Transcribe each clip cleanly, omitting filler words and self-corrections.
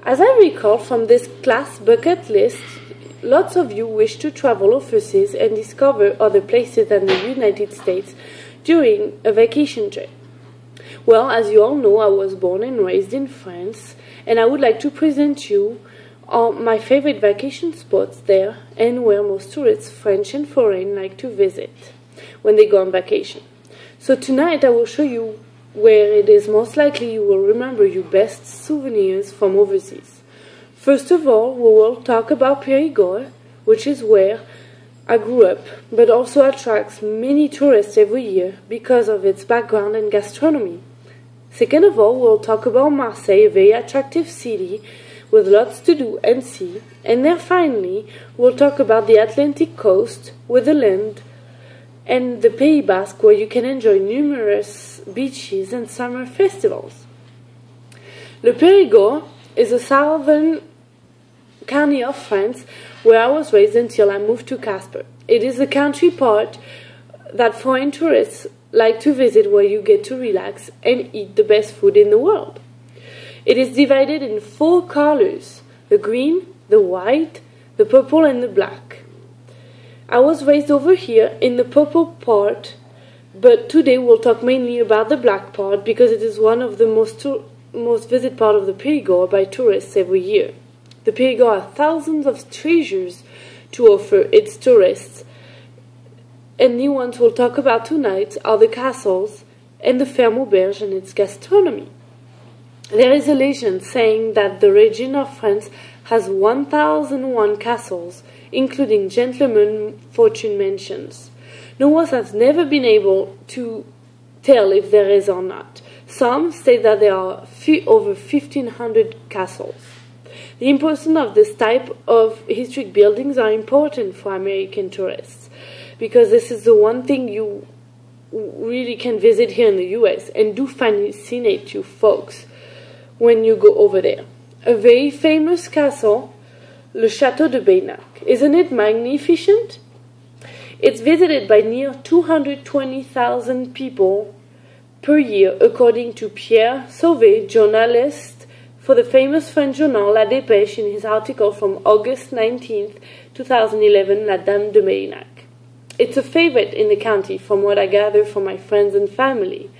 As I recall from this class bucket list, lots of you wish to travel overseas and discover other places than the United States during a vacation trip. Well, as you all know, I was born and raised in France, and I would like to present you my favorite vacation spots there and where most tourists, French and foreign, like to visit when they go on vacation. So tonight I will show you where it is most likely you will remember your best souvenirs from overseas. First of all, we will talk about Périgord, which is where I grew up, but also attracts many tourists every year because of its background and gastronomy. Second of all, we'll talk about Marseille, a very attractive city with lots to do and see. And then finally, we'll talk about the Atlantic coast with the land and the Pays Basque, where you can enjoy numerous beaches and summer festivals. Le Périgord is a southern county of France where I was raised until I moved to Casper. It is a country part that foreign tourists like to visit, where you get to relax and eat the best food in the world. It is divided in 4 colors: the green, the white, the purple and the black. I was raised over here in the purple part, but today we'll talk mainly about the black part because it is one of the most visited part of the Périgord by tourists every year. The Périgord has thousands of treasures to offer its tourists, and the ones we'll talk about tonight are the castles and the Ferme Auberge and its gastronomy. There is a legend saying that the region of France has 1001 castles, including gentlemen fortune mansions. No one has never been able to tell if there is or not. Some say that there are over 1,500 castles. The importance of this type of historic buildings are important for American tourists, because this is the one thing you really can visit here in the US and do fascinate you folks when you go over there. A very famous castle, Le Château de Baynac. Isn't it magnificent? It's visited by near 220,000 people per year, according to Pierre Sauvé, journalist for the famous French journal La Dépêche, in his article from August 19, 2011, La Dame de Baynac. It's a favorite in the county, from what I gather from my friends and family.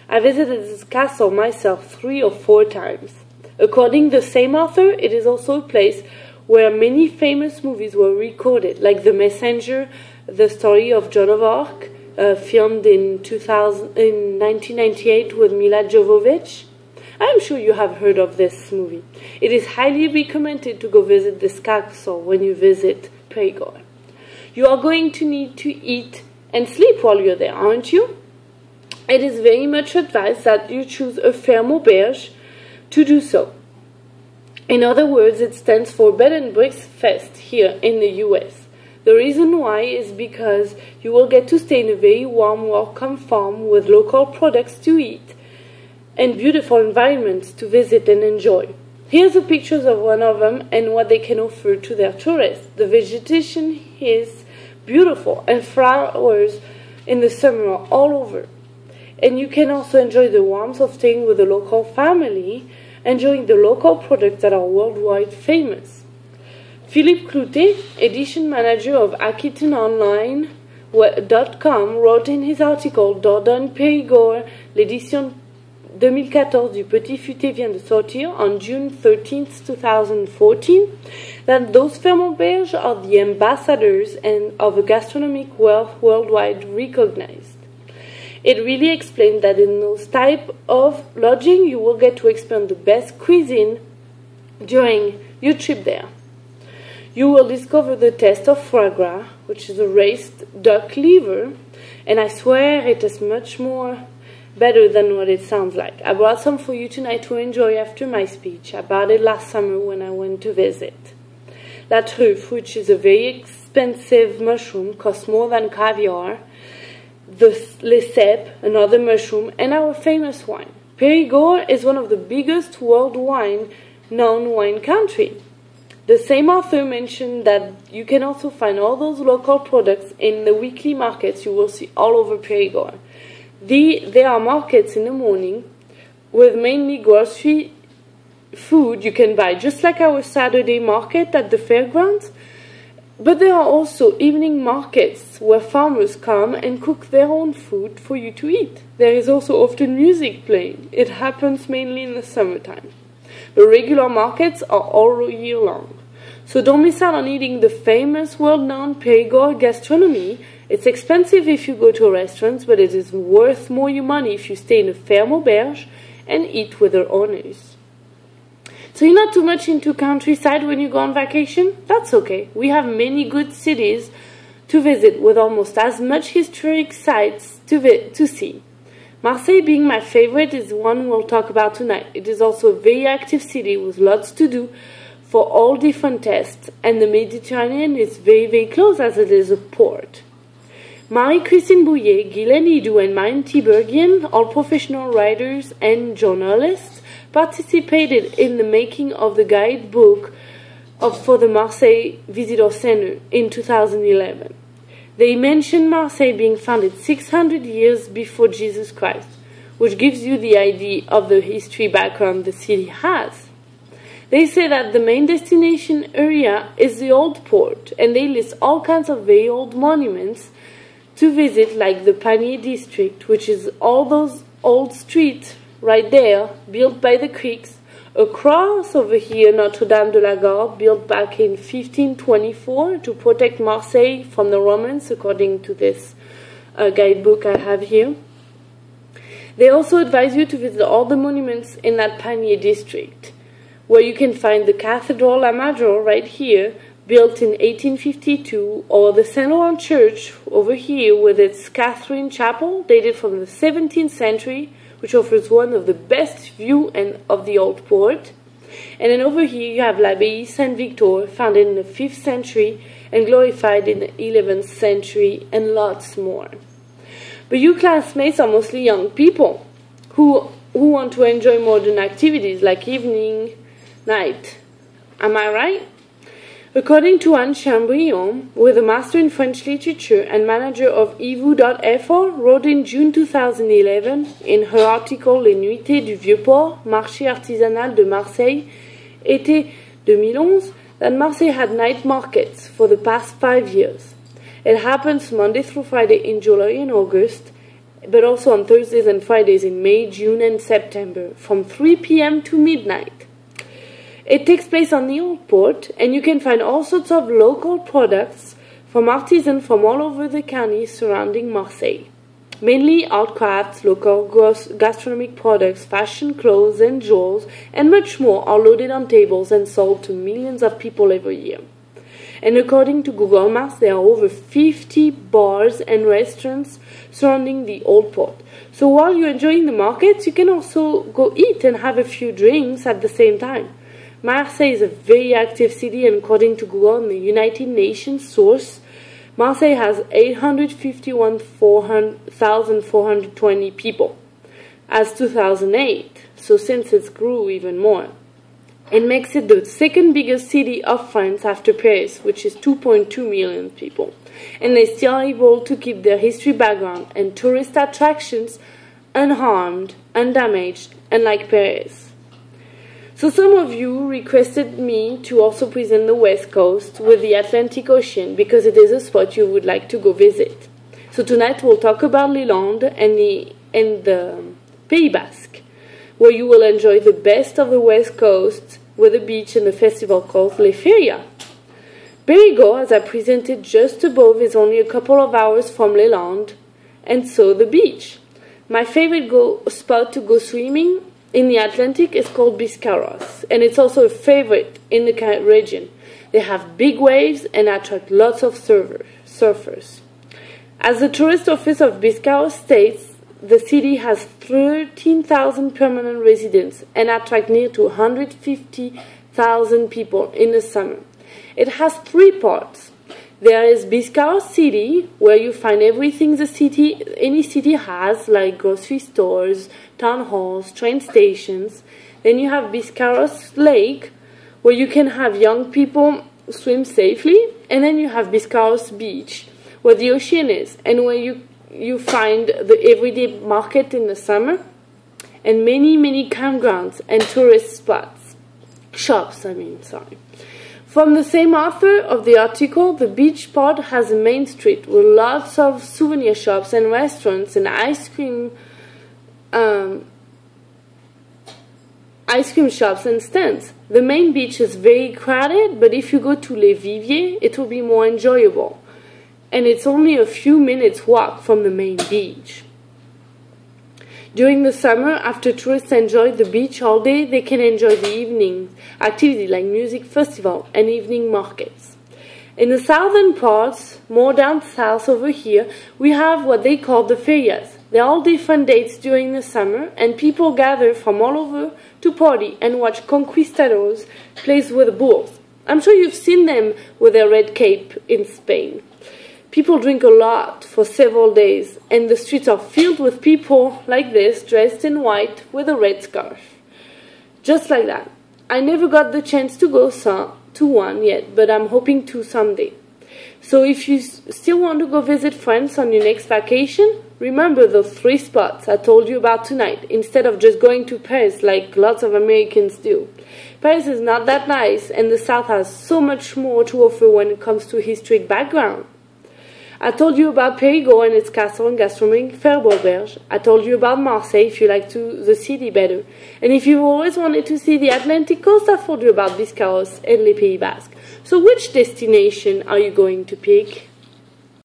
I visited this castle myself 3 or 4 times. According to the same author, it is also a place where many famous movies were recorded, like The Messenger, the story of Joan of Arc, filmed in 1998 with Mila Jovovich. I am sure you have heard of this movie. It is highly recommended to go visit this castle when you visit Périgord. You are going to need to eat and sleep while you're there, aren't you? It is very much advised that you choose a Ferme Auberge to do so. In other words, it stands for Bed and Breakfast here in the US. The reason why is because you will get to stay in a very warm, welcome farm with local products to eat and beautiful environments to visit and enjoy. Here's the pictures of one of them and what they can offer to their tourists. The vegetation is beautiful and flowers in the summer are all over. And you can also enjoy the warmth of staying with a local family, enjoying the local products that are worldwide famous. Philippe Cloutez, edition manager of AquitaneOnline.com, wrote in his article Dordogne Périgord, l'édition 2014 du Petit Futé vient de sortir on June 13, 2014, that those Ferme Auberges are the ambassadors of a gastronomic wealth worldwide recognized. It really explains that in those type of lodging, you will get to experience the best cuisine during your trip there. You will discover the taste of foie gras, which is a raised duck liver, and I swear it is much more better than what it sounds like. I brought some for you tonight to enjoy after my speech. I bought it last summer when I went to visit. La truffe, which is a very expensive mushroom, costs more than caviar. The les cèpes, another mushroom, and our famous wine. Périgord is one of the biggest worldwide known wine country. The same author mentioned that you can also find all those local products in the weekly markets you will see all over Périgord. There are markets in the morning with mainly grocery food you can buy, just like our Saturday market at the fairgrounds. But there are also evening markets where farmers come and cook their own food for you to eat. There is also often music playing. It happens mainly in the summertime. The regular markets are all year long. So don't miss out on eating the famous world-known Périgord gastronomy. It's expensive if you go to restaurants, but it is worth more your money if you stay in a ferme auberge and eat with their owners. So you're not too much into countryside when you go on vacation? That's okay. We have many good cities to visit with almost as much historic sites to see. Marseille, being my favorite, is one we'll talk about tonight. It is also a very active city with lots to do for all different tests, and the Mediterranean is very, very close as it is a port. Marie-Christine Bouillet, Guylaine Hidou, and Marine Tiberghien, all professional writers and journalists, participated in the making of the guidebook for the Marseille Visitor Center in 2011. They mention Marseille being founded 600 years before Jesus Christ, which gives you the idea of the history background the city has. They say that the main destination area is the Old Port, and they list all kinds of very old monuments to visit, like the Panier district, which is all those old streets right there, built by the Greeks. Across over here, Notre-Dame de la Garde, built back in 1524 to protect Marseille from the Romans, according to this guidebook I have here. They also advise you to visit all the monuments in that Panier district, where you can find the Cathedral La Major right here, built in 1852, or the Saint Laurent Church over here with its Catherine Chapel, dated from the 17th century, which offers one of the best views of the Old Port. And then over here you have l'Abbaye Saint-Victor, founded in the 5th century and glorified in the 11th century, and lots more. But you classmates are mostly young people who want to enjoy modern activities like evening, night. Am I right? According to Anne Chambrion, with a master in French literature and manager of Yvou.fr, wrote in June 2011 in her article Les Nuitées du Vieux-Port, Marché artisanal de Marseille, été 2011, that Marseille had night markets for the past 5 years. It happens Monday through Friday in July and August, but also on Thursdays and Fridays in May, June, and September, from 3 p.m. to midnight. It takes place on the Old Port, and you can find all sorts of local products from artisans from all over the county surrounding Marseille. Mainly art crafts, local gastronomic products, fashion clothes and jewels, and much more are loaded on tables and sold to millions of people every year. And according to Google Maps, there are over 50 bars and restaurants surrounding the Old Port. So while you're enjoying the markets, you can also go eat and have a few drinks at the same time. Marseille is a very active city, and according to Google and the United Nations source, Marseille has 851,420 people as 2008, so since it grew even more. It makes it the second biggest city of France after Paris, which is 2.2 million people. And they're still able to keep their history background and tourist attractions unharmed, undamaged, unlike Paris. So some of you requested me to also present the West Coast with the Atlantic Ocean because it is a spot you would like to go visit. So tonight we'll talk about Les Landes and the Pays Basque, where you will enjoy the best of the West Coast with a beach and a festival called Les Ferias. Périgord, as I presented just above, is only a couple of hours from Les Landes, and so the beach. My favorite spot to go swimming in the Atlantic is called Biscarrosse, and it's also a favorite in the region. They have big waves and attract lots of surfers. As the tourist office of Biscarrosse states, the city has 13,000 permanent residents and attracts near to 150,000 people in the summer. It has 3 parts. There is Biscarrosse City, where you find everything any city has, like grocery stores, town halls, train stations. Then you have Biscarrosse Lake, where you can have young people swim safely. And then you have Biscarrosse Beach, where the ocean is, and where you find the everyday market in the summer, and many, many campgrounds and tourist spots. shops, sorry. From the same author of the article, the beach pod has a main street with lots of souvenir shops and restaurants and ice cream shops and stands. The main beach is very crowded, but if you go to Les Viviers, it will be more enjoyable. And it's only a few minutes walk from the main beach. During the summer, after tourists enjoy the beach all day, they can enjoy the evening activities like music festival and evening markets. In the southern parts, more down south over here, we have what they call the ferias. They're all different dates during the summer, and people gather from all over to party and watch conquistadors play with bulls. I'm sure you've seen them with their red cape in Spain. People drink a lot for several days, and the streets are filled with people like this, dressed in white with a red scarf. Just like that. I never got the chance to go to one yet, but I'm hoping to someday. So if you still want to go visit France on your next vacation, remember those 3 spots I told you about tonight, instead of just going to Paris like lots of Americans do. Paris is not that nice, and the South has so much more to offer when it comes to historic background. I told you about Périgord and its castle and gastronomic Fère-Boberge. I told you about Marseille if you like the city better. And if you've always wanted to see the Atlantic coast, I told you about Biscarrosse and Les Pays Basques. So which destination are you going to pick?